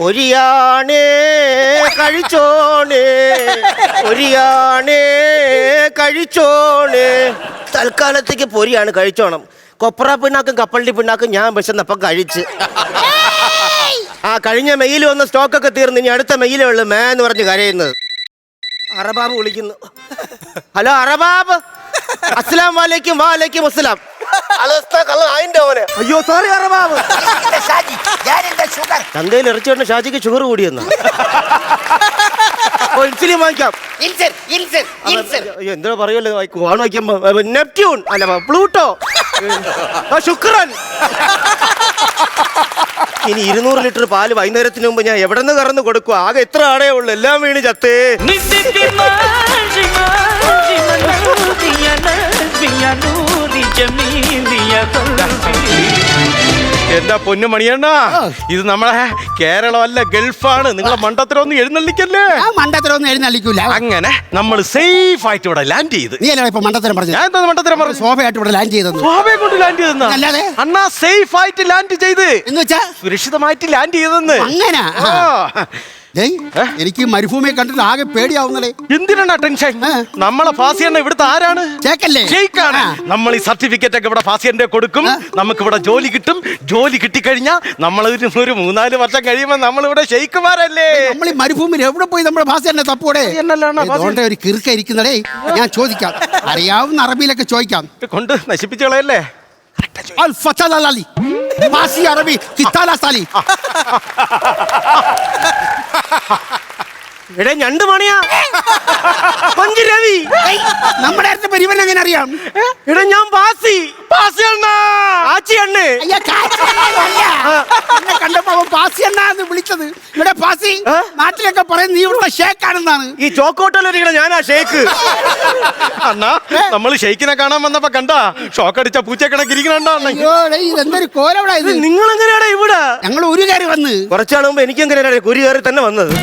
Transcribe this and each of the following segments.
ഒരിയാണേ കഴിച്ചോണേ, ഒരിയാണേ കഴിച്ചോണേ. തൽക്കാലത്തേക്ക് പൊരിയാണ്, കഴിച്ചോണം. കൊപ്ര പിണ്ണാക്കും കപ്പലണ്ടി പിണ്ണാക്കും ഞാൻ വിശന്നപ്പം കഴിച്ച്. ആ കഴിഞ്ഞ മെയിൽ വന്ന സ്റ്റോക്കൊക്കെ തീർന്ന് ഇനി അടുത്ത മെയിലേ ഉള്ളു എന്ന് പറഞ്ഞ് കരയുന്നത്. അറബാബ് വിളിക്കുന്നു. ഹലോ അറബാബ്, അസ്സലാം വലൈക്കും. വാലൈക്കും അസ്സലാം. അയ്യോ സോറി അറബാബ്, ചന്തയിൽ ഇറച്ചിയോണ്ട് ഷാജിക്ക് ഷുഗർ കൂടിയെന്ന്. ഇൻസുലിൻ വാങ്ങിക്കാം. എന്താ പറയുമല്ലോ, നെപ്റ്റ്യൂൺ അല്ല പ്ലൂട്ടോ, ശുക്രൻ. ഇനി 200 ലിറ്റർ പാല് വൈകുന്നേരത്തിന് മുമ്പ് ഞാൻ എവിടെ നിന്ന് കറന്ന് കൊടുക്കുക? ആകെ എത്ര ആടേ ഉള്ളു, എല്ലാം വീണ് ചത്തേ. എന്താ പൊന്നു മണിയണ്ണ, ഇത് നമ്മളെ കേരളമല്ല ഗൾഫാണ്. നിങ്ങളെ മണ്ടത്തരം ഒന്നും എഴുന്നള്ളിക്കല്ലേ. മണ്ടത്തരം ഒന്നും എഴുന്നള്ളിക്കൂല. അങ്ങനെ നമ്മൾ സേഫ് ആയിട്ട് ഇവിടെ ലാൻഡ് ചെയ്ത്. നീ അല്ല ഇപ്പൊ മണ്ടത്തരം പറഞ്ഞു. ഞാൻ എന്താ മണ്ടത്തരം പറഞ്ഞു? ശോഭയായിട്ട് ഇവിടെ ലാൻഡ് ചെയ്തു. ശോഭയെ കൊണ്ട് ലാൻഡ് ചെയ്തെന്നാ? അല്ലാതെ അണ്ണാ സേഫ് ആയിട്ട് ലാൻഡ് ചെയ്ത് എന്ന് വെച്ചാ സുരക്ഷിതമായിട്ട് ലാൻഡ് ചെയ്തെന്ന്. അങ്ങനെ എനിക്ക് മരുഭൂമിയെ കണ്ടിട്ട് ആകെ പേടിയാവുന്നേ. എന്തിനാണ് ടെൻഷൻ? നമ്മളെ ഫാസിയണ്ണ ഇവിടുത്തെ ആരാണ്? ഷെയ്ഖാണ്. നമ്മൾ ഈ സർട്ടിഫിക്കറ്റ് ഒക്കെ ഇവിടെ ഫാസിയന്റെ കൊടുക്കും. നമുക്ക് ഇവിടെ ജോലി കിട്ടും. ജോലി കിട്ടിക്കഴിഞ്ഞാൽ നമ്മൾ ഒരു 3-4 വർഷം കഴിയുമ്പോൾ നമ്മൾ ഇവിടെ ഷെയ്ഖുമാരല്ലേ. നമ്മൾ ഈ മരുഭൂമിയിൽ എവിടെ പോയി നമ്മുടെ ഫാസിയന്റെ തപ്പോടെ ഒരു കിറുക്ക ഇരിക്കുന്നതേ. ഞാൻ ചോദിക്കാം, അറിയാവുന്ന അറബിയിലൊക്കെ ചോദിക്കാം. കൊണ്ട് നശിപ്പിച്ചു കളയല്ലേ. അറബി എടേ ഞണ്ട് മണിയാ പഞ്ച് രവി. നമ്മുടെ അടുത്ത പരിവൻ എങ്ങനെ അറിയാം? എടാ ഞാൻ പാസി ആച്ചി അണ്ണേ. കണ്ടപ്പോ അവൻ പാസി അണ്ണാന്ന് വിളിച്ചത്. ഇവിടെ പാസി നാട്ടിലൊക്കെ പറയുന്നത് നീ ഇവിടെ ഷേക്കാണെന്നാണ്. ഈ ചോക്കോട്ടല്ലോ ഞാനാ ഷേക്ക്. അണ്ണാ നമ്മള് ഷെയ്ക്കിനെ കാണാൻ വന്നപ്പോ കണ്ടാ ഷോക്കടിച്ച പൂച്ചക്കണക്കിരിക്കണ. ഇതെന്തൊരു കോലവിടെ ഇത്. നിങ്ങൾ എങ്ങനെയാടാ ഇവിടെ? ഞങ്ങൾ ഒരു കയറി വന്ന് കുറച്ചാൾ മുമ്പ് എനിക്കെങ്ങനെയാണ് ഒരു കയറി തന്നെ വന്നത്.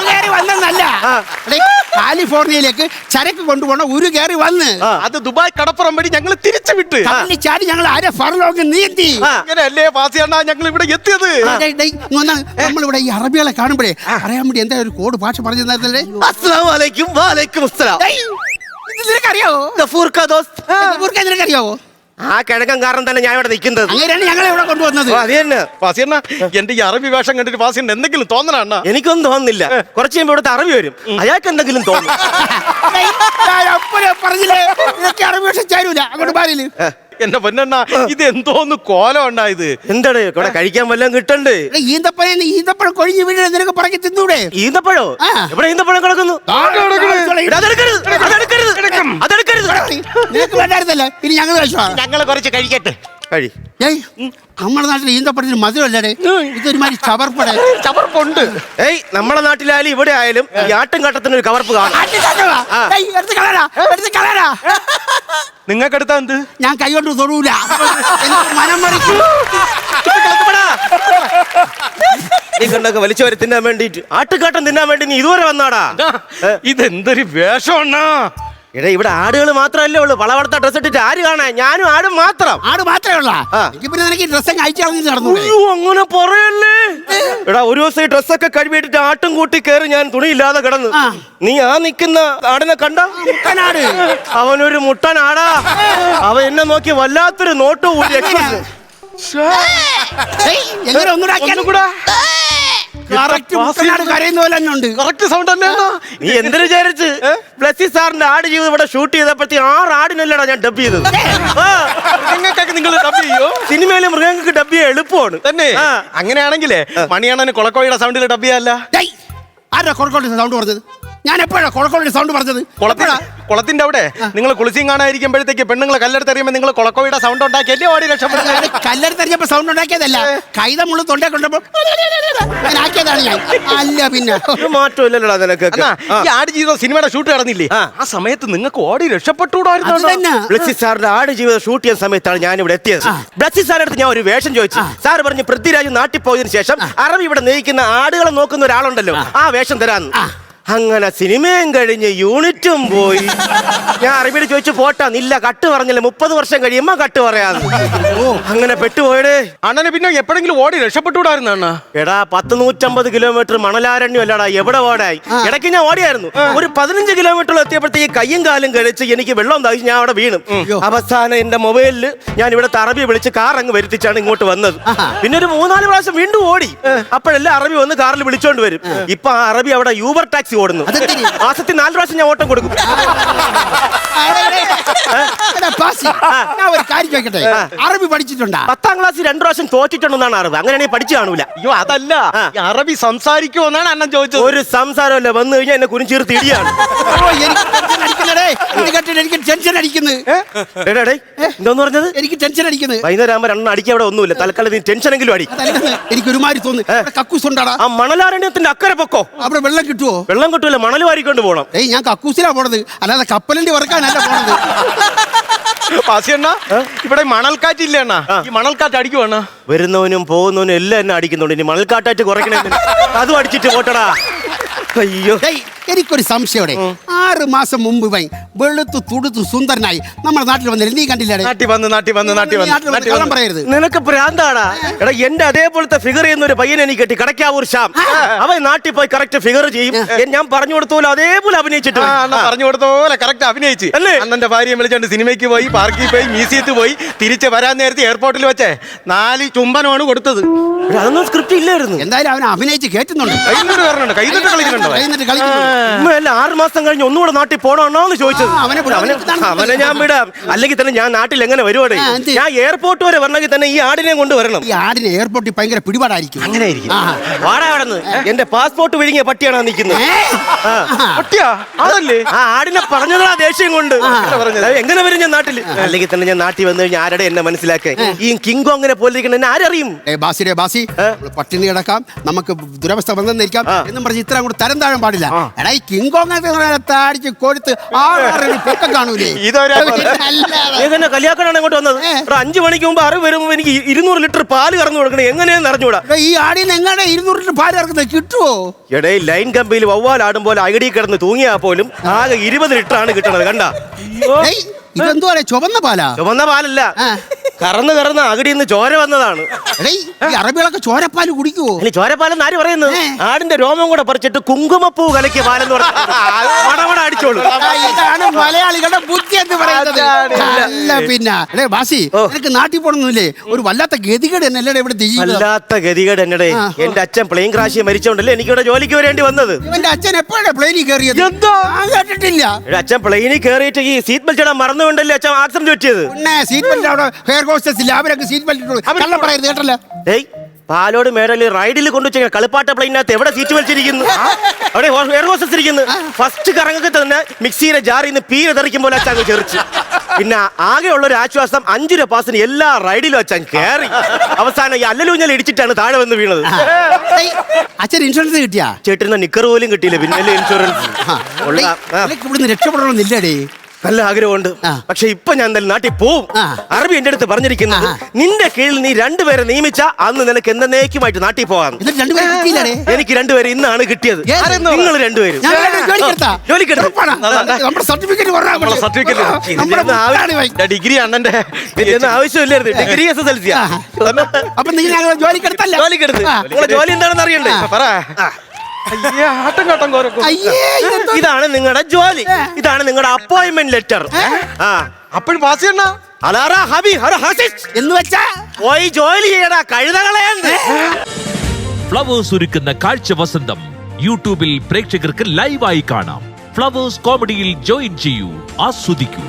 കയറി വന്നല്ല, കാലിഫോർണിയയിലേക്ക് ചരക്ക് കൊണ്ടുപോണ ഒരു കയറി വന്ന്. അത് ദുബായ് കടപ്പുറം വഴി ഞങ്ങൾ തിരിച്ചു വിട്ട് ചാടി ഞങ്ങൾ ആരെ ഫർലോക്ക് നീന്തി. അങ്ങനെയല്ലേ ഫാസിയണ്ണ ഞങ്ങൾ ഇവിടെ എത്തിയത്. നമ്മളിവിടെ ഈ അറബികളെ കാണുമ്പോഴേ അറിയാൻ വേണ്ടി എന്താ ഒരു കോഡ് ഭാഷ പറഞ്ഞു തന്നല്ലേ. അസ്സലാമു അലൈക്കും. വാലൈക്കും അസ്സലാം. നിനക്കറിയാവോ നിനക്കറിയാവോ? ആ കിഴക്കൻ കാരണം തന്നെ ഞാൻ ഇവിടെ നിൽക്കുന്നത്. അങ്ങനെയാണ് ഞങ്ങളെ ഇവിടെ കൊണ്ടുവന്നത്. അത് തന്നെ ഫാസിയണ്ണ, എന്റെ ഈ അറബി വേഷം കണ്ടിട്ട് ഫാസിയണ്ണ എന്തെങ്കിലും തോന്നണ? എനിക്കൊന്നും തോന്നുന്നില്ല. കുറച്ച് കഴിയുമ്പോൾ ഇവിടുത്തെ അറബി വരും, അയാൾക്ക് എന്തെങ്കിലും തോന്നും. പറഞ്ഞില്ലേ അറബി വേഷം ചേരൂല. അങ്ങോട്ട് പാരില് എന്റെ പൊന്നെണ്ണ, ഇത് എന്തോന്ന് കോലം ഉണ്ടായത്. എന്താണ് ഇവിടെ കഴിക്കാൻ വല്ലതും കിട്ടണ്ടേ? ഈന്തപ്പഴം കൊഴിഞ്ഞു വീഴ നിനക്ക് പറക്കി തിന്നൂടെ? ഈന്തപ്പഴോ? ഇവിടെ ഈന്തപ്പഴം കിടക്കുന്നു. നിനക്ക് വേണ്ടായിരുന്നല്ലേ, ഇനി ഞങ്ങൾ കുറച്ച് കഴിക്കട്ടെ. നമ്മുടെ നാട്ടിൽ ഈന്തപ്പഴത്തിന് മധുരമല്ലേ? ഇതൊരുമാതിരി ചവർപ്പുണ്ട്. നമ്മുടെ നാട്ടിലായാലും ഇവിടെ ആയാലും ഈ ആട്ടും കാട്ടത്തിന് ഒരു കവർപ്പ് കാണും. നിങ്ങൾക്കെടുത്താ എന്ത്? ഞാൻ കൈകൊണ്ട് തൊടൂല, മനം മറിക്കും. നീ കണ്ടൊക്കെ വലിച്ചു വരെ തിന്നാൻ വേണ്ടിട്ട്, ആട്ടുകാട്ടം തിന്നാൻ വേണ്ടി നീ ഇതുവരെ വന്നാടാ. ഇതെന്തൊരു വേഷമാണ്. എടാ ഇവിടെ ആടുകൾ മാത്രമല്ലേ ഉള്ളു. വളവളത്ത ഡ്രസ് ഇട്ടിട്ട് ആര് കാണാൻ? ഞാനും ആടും മാത്രം. ആട് മാത്രമേ ഉള്ള. പിന്നെ നിനക്ക് ഡ്രസ്സൊക്കെ അയച്ചു നടന്നു. അങ്ങനെ പറയല്ലേ. എടാ ഒരു ദിവസം ഈ ഡ്രസ്സൊക്കെ കഴുകിയിട്ടിട്ട് ആട്ടും കൂട്ടി കയറി ഞാൻ തുണിയില്ലാതെ കിടന്നു. നീ ആ നിക്കുന്ന ആടിനെ കണ്ട? അവനൊരു മുട്ടനാടാ. അവൻ എന്നെ നോക്കി വല്ലാത്തൊരു നോട്ട് കൂടി. നീ എന്തിനു വിചാരിച്ച് ബ്ലസ്സി സാറിന്റെ ആട് ജീവിതം ഇവിടെ ഷൂട്ട് ചെയ്തപ്പോഴത്തേ 6 ആടിനല്ലടാ ഞാൻ ഡബ് ചെയ്തത്. നിങ്ങൾ ഡബ് ചെയ്യോ? സിനിമയിലെ മൃഗങ്ങൾക്ക് ഡബ് ചെയ്യാൻ എളുപ്പമാണ് തന്നെ. അങ്ങനെയാണെങ്കിലേ മണിയണ്ണന് കൊളക്കോയുടെ സൗണ്ടിൽ ഡബ് ചെയ്യാല്ല. ആരാ കൊളക്കോയുടെ സൗണ്ട് പറഞ്ഞത്? ഞാൻ എപ്പോഴാ കൊളക്കോയുടെ സൗണ്ട് പറഞ്ഞത്? കുളത്തിന്റെ അവിടെ നിങ്ങൾ കുളിസിയും കാണാതിരിക്കുമ്പോഴത്തേക്ക് പെണ്ണുങ്ങൾ കല്ലെടുത്തെറിയുമ്പോൾ നിങ്ങൾ കൊളക്കോയുടെ സൗണ്ട് ഉണ്ടാക്കിയല്ലേ ഓടി രക്ഷപ്പെടുന്നത്? കല്ലെടുത്തെറിഞ്ഞപ്പോ സൗണ്ട് ഉണ്ടാക്കിയതല്ല, കൈത മുള്ള തൊണ്ടേ കൊണ്ടപ്പോ ആക്കിയതാണ് ഞാൻ. അല്ല പിന്നെ മാറ്റമില്ലല്ലോടാ നിനക്ക്. ഈ ആട് ജീവിതം സിനിമയുടെ ഷൂട്ട് നടന്നില്ലേ, ആ സമയത്ത് നിങ്ങൾക്ക് ഓടി രക്ഷപ്പെട്ടുകൂടായിരുന്നു. ബ്ലസ്സി സാറിന്റെ ആട് ജീവിതം ഷൂട്ട് ചെയ്യുന്ന സമയത്താണ് ഞാൻ ഇവിടെ എത്തിയത്. ബ്ലസ്സി സാറിന്റെ അടുത്ത് ഞാൻ ഒരു വേഷം ചോദിച്ചു. സാർ പറഞ്ഞു പൃഥ്വിരാജ് നാട്ടിൽ പോയതിനു ശേഷം അറബി ഇവിടെ നയിക്കുന്ന ആടുകളെ നോക്കുന്ന ഒരാളുണ്ടല്ലോ, ആ വേഷം തരാന്ന്. അങ്ങനെ സിനിമയും കഴിഞ്ഞ് യൂണിറ്റും പോയി. ഞാൻ അറബിയോട് ചോദിച്ചു പോട്ടാ ഇല്ല കട്ട് പറഞ്ഞില്ല 30 വർഷം കഴിയുമ്പോ കട്ട് പറയാന്ന്. അങ്ങനെ പെട്ടുപോയടേ. അണ്ണനെ പിന്നെ എപ്പോഴെങ്കിലും ഓടി രക്ഷപ്പെട്ടുകൂടായിരുന്നു അണ്ണ. എടാ 150 കിലോമീറ്റർ മണലാരണ്യം അല്ലടാ, എവിടെ ഓടായി. ഇടയ്ക്ക് ഞാൻ ഓടിയായിരുന്നു. ഒരു 15 കിലോമീറ്റർ എത്തിയപ്പോഴത്തേക്ക് കയ്യും കാലും കഴിച്ച് എനിക്ക് വെള്ളം താഴ്ച ഞാൻ അവിടെ വീണു. അവസാനം എന്റെ മൊബൈലിൽ ഞാൻ ഇവിടെ അറബി വിളിച്ച് കാർ അങ്ങ് വരുത്തിച്ചാണ് ഇങ്ങോട്ട് വന്നത്. പിന്നെ ഒരു 3-4 പ്രാവശ്യം വീണ്ടും ഓടി. അപ്പോഴെല്ലാം അറബി വന്ന് കാറിൽ വിളിച്ചോണ്ട് വരും. ഇപ്പൊ ആ അറബി അവിടെ യൂബർ ടാക്സി ഓടുന്നു. മാസത്തിൽ 4 പ്രാവശ്യം ഞാൻ ഓട്ടം കൊടുക്കും. ഒരു കാര്യം ചോദിക്കട്ടെ, അറബി പഠിച്ചിട്ടുണ്ടാ? 10ാം ക്ലാസ് 2 പ്രാവശ്യം തോറ്റിട്ടുണ്ടെന്നാണ് അറിവ്. അങ്ങനെയാണെങ്കിൽ പഠിച്ചു കാണൂല. അയ്യോ അതല്ല, ഈ അറബി സംസാരിക്കുമെന്നാണ് അണ്ണൻ ചോദിച്ചത്. ഒരു സംസാരമല്ല, വന്നു കഴിഞ്ഞാൽ എന്നെ കുനിച്ചീർത്ത് ഇടിയാണ്. എനിക്ക് ടെൻഷൻ അടിക്കുന്നത്. എന്തോന്ന് പറഞ്ഞത്? എനിക്ക് ടെൻഷൻ അടിക്കുന്നത്. വൈകുന്നേരം ആകുമ്പോ 2 അടിക്കാൻ അവിടെ ഒന്നുമില്ല. തൽക്കാലം നീ ടെൻഷനെങ്കിലും അടി. എനിക്ക് ഒരുമാതിരി തോന്നുന്നു. കക്കൂസ് ഉണ്ടാടാ? ആ മണലാരണ്യത്തിന്റെ അക്കരെ പൊക്കോ. അവിടെ വെള്ളം കിട്ടുവോ? വെള്ളം കിട്ടൂല, മണൽ വാരിക്കൊണ്ട് പോകണം. ഞാൻ കക്കൂസിലാ പോണത്, അല്ലാതെ കപ്പലിന്റെ വറക്കാനല്ല പോണത്. പാസിയണ്ണ, ഇവിടെ മണൽക്കാറ്റില്ല അണ്ണ. ഈ മണൽക്കാറ്റ് അടിക്കുവാണ്. വരുന്നവനും പോകുന്നവനും എല്ലാം എന്നെ അടിക്കുന്നുണ്ട്. ഇനി മണൽക്കാറ്റായിട്ട് കുറയ്ക്കണേ. അതും അടിച്ചിട്ട് പോട്ടടാ. അയ്യോ, എനിക്കൊരു സംശയോടെ 6 മാസം മുമ്പ് വെളുത്തു തുടുത്തു സുന്ദരനായി നമ്മുടെ നാട്ടിൽ വന്നില്ല, നീ കണ്ടില്ലേ? കള്ളം പറയരുത്. നിനക്ക് ഭ്രാന്താടാ. എടാ എന്റെ അതേപോലത്തെ ഫിഗർ ചെയ്യുന്ന ഒരു പയ്യനെ എനിക്ക് കിട്ടി, കടക്കാവൂർ ശ്യാം. അവൻ നാട്ടിൽ പോയി കറക്റ്റ് ഫിഗർ ചെയ്യും. ഞാൻ പറഞ്ഞു കൊടുത്തോലെ അതേപോലെ അഭിനയിച്ചിട്ട് പറഞ്ഞു കൊടുത്തോലെ കറക്റ്റ് അഭിനയിച്ച് അല്ലേ. അണ്ണന്റെ ഭാര്യയെ വിളിച്ചോണ്ട് സിനിമയ്ക്ക് പോയി, പാർക്കിൽ പോയി, മ്യൂസിയത്തിൽ പോയി, തിരിച്ച് വരാൻ നേരത്തെ എയർപോർട്ടിൽ വെച്ചേ 4 ചുംബനമാണ് കൊടുത്തത്. അതൊന്നും സ്ക്രിപ്റ്റ് ഇല്ലായിരുന്നു. എന്തായാലും അവൻ അഭിനയിച്ച് കേട്ടുന്നുണ്ട്. കൈന്നിട്ട് കളിക്കുന്നുണ്ട്. 6 മാസം കഴിഞ്ഞ് ഒന്നുകൂടെ നാട്ടിൽ പോണോന്ന് ചോദിച്ചത്. അവനെ ഞാൻ വിടാം. അല്ലെങ്കിൽ തന്നെ ഞാൻ നാട്ടിൽ എങ്ങനെ വരുവാടേ? ഞാൻ എയർപോർട്ട് വരെ വരണമെങ്കിൽ തന്നെ ഈ ആടിനെ കൊണ്ട് വരണം. ഈ ആടിനെ എയർപോർട്ടിൽ ഭയങ്കര പിടിപാടായിരിക്കും. അങ്ങനെ ആയിരിക്കും. വാടാ അവിടെ നിന്ന്. എന്റെ പാസ്പോർട്ട് വിഴുങ്ങിയ പട്ടിയാണ് നിൽക്കുന്നത്. പട്ടിയാ? അതല്ലേ ആ ആടിനെ പറഞ്ഞതാ ദേഷ്യം കൊണ്ട്. എങ്ങനെ വരും ഞാൻ നാട്ടിൽ? അല്ലെങ്കിൽ തന്നെ ഞാൻ നാട്ടിൽ വന്നു കഴിഞ്ഞാൽ ആരുടെ എന്നെ മനസ്സിലാക്കാൻ ഈ കിങ്കോ അങ്ങനെ പോലിരിക്കണം എന്നെ ആരറിയും? ബാസി പട്ടിണി കിടക്കാം, നമുക്ക് ദുരവസ്ഥ വന്നിരിക്കാം എന്നും പറഞ്ഞ് ഇത്ര കൂടെ തരം താഴാൻ പാടില്ല. എടാ ഈ കിങ്കോങ്ങ താടിച്ച് കൊടുത്ത് പൊക്കം കാണൂലേ? എങ്ങനെ കല്യാണമാണ് അങ്ങോട്ട് വന്നത്? 5 മണിക്ക് മുമ്പ് അറിവ് വരുമ്പോ എനിക്ക് 200 ലിറ്റർ പാല് കറന്നു കൊടുക്കണം. എങ്ങനെയാന്ന് അറിഞ്ഞൂടാ. ഈ ആടിന് എങ്ങനെ 200 ലിറ്റർ പാല് കറക്കുന്നത് കിട്ടുവോ? ഇടയിൽ ലൈൻ കമ്പിയിൽ വവ്വാലാടുമ്പോൾ അകടി കിടന്ന് തൂങ്ങിയാ പോലും ആകെ 20 ലിറ്റർ ആണ് കിട്ടണത്. കണ്ട ഇതെന്തോ ചുവന്ന പാലാ? ചുവന്ന പാലല്ല, കറന്ന് അകടിന്ന് ചോര വന്നതാണ്. അറബികളൊക്കെ ചോരപ്പാല് കുടിക്കുവോ? ചോരപ്പാലെന്ന് ആര് പറയുന്നത്? ആടിന്റെ രോമം കൂടെ പറിച്ചിട്ട് കുങ്കുമപ്പൂ കലക്കിയ പാലെന്ന് പറഞ്ഞു അടിച്ചോളൂ. മലയാളികളുടെ ബുദ്ധി എന്ന് പറയുന്നത്. അല്ല പിന്നെ ബാസി, നിനക്ക് നാട്ടിൽ പോണമെന്നില്ലേ? ഒരു വല്ലാത്ത ഗതികേട് എന്നല്ലേ ഇവിടെ? വല്ലാത്ത ഗതികേട് എന്നടേ. എന്റെ അച്ഛൻ പ്ലെയിൻ ക്രാഷ് മരിച്ചോണ്ടല്ലേ എനിക്കിവിടെ ജോലിക്ക് വരേണ്ടി വന്നത്. എന്റെ അച്ഛൻ എപ്പോഴാണ് പ്ലെയിനിൽ കയറിയത്? കേട്ടിട്ടില്ല. അച്ഛൻ പ്ലെയിനിൽ കയറിയിട്ട് ഈ സീറ്റ് ബെൽറ്റ് ഇടാൻ മറന്നുകൊണ്ടല്ലേ അച്ഛൻ ആക്സിഡന്റ് പറ്റിയത്. സീറ്റ് ബെൽറ്റ് അവിടെ ഹെയർ ഹോസ്റ്റസ് ഇല്ല, അവരൊക്കെ സീറ്റ് ബെൽറ്റ് കള്ളം പറയരുത് കേട്ടല്ലോ. പാലോട് മേടല് റൈഡിൽ കൊണ്ടുവച്ച കളിപ്പാട്ട പ്ലെയിനകത്ത് എവിടെ സീറ്റ് വലിച്ചിരിക്കുന്നു? അവിടെ എയർ ഹോസ്റ്റസ് ഇരിക്കുന്നു. ഫസ്റ്റ് കറങ്ങൊക്കെ തന്നെ മിക്സിയിലെ ജാറിൽ നിന്ന് പീര തെറിക്കുമ്പോൾ അച്ഛൻ ചെറിച്ച്. പിന്നെ ആകെയുള്ള ഒരു ആശ്വാസം 5 രൂപ പാസിന് എല്ലാ റൈഡിലും അച്ഛൻ കയറി. അവസാനം ഈ അല്ലലൂഞ്ഞൽ ഇടിച്ചിട്ടാണ് താഴെ വന്ന് വീണത്. അച്ഛൻ ഇൻഷുറൻസ് കിട്ടിയാ? ചേട്ടന് നിക്കർ പോലും കിട്ടിയില്ല, പിന്നെ ഇൻഷുറൻസ്. ഇവിടുന്ന് രക്ഷപ്പെടണമെന്നില്ലടേ. നല്ല ആഗ്രഹമുണ്ട്. പക്ഷെ ഇപ്പൊ ഞാൻ എന്തായാലും നാട്ടിൽ പോവും. അറബി എന്റെ അടുത്ത് പറഞ്ഞിരിക്കുന്നത് നിന്റെ കീഴിൽ നീ 2 പേരെ നിയമിച്ച അന്ന് നിനക്ക് എന്നേക്കുമായിട്ട് നാട്ടിൽ പോകാം. എനിക്ക് 2 പേര് ഇന്നാണ് കിട്ടിയത്. നിങ്ങൾ 2 പേരും ഡിഗ്രി അണ്ണന്റെ ആവശ്യമില്ലായിരുന്നു. Degree SSLC. അപ്പൊ നിങ്ങൾ ജോലി എന്താണെന്ന് അറിയണ്ടേ? പറ. ഇതാണ് നിങ്ങളുടെ ജോലി, ഇതാണ് നിങ്ങളുടെ അപ്പോയിന്റ്മെന്റ് ലെറ്റർ. അപ്പോൾ പാസിയണ്ണ എന്ന് വെച്ചാ പോയി ജോലി ചെയ്യടാ കഴുതകളെ. ഫ്ലവേഴ്സ് ഒരുക്കുന്ന കാഴ്ച വസന്തം യൂട്യൂബിൽ പ്രേക്ഷകർക്ക് ലൈവായി കാണാം. ഫ്ലവേഴ്സ് കോമഡിയിൽ ജോയിൻ ചെയ്യൂ, ആസ്വദിക്കൂ.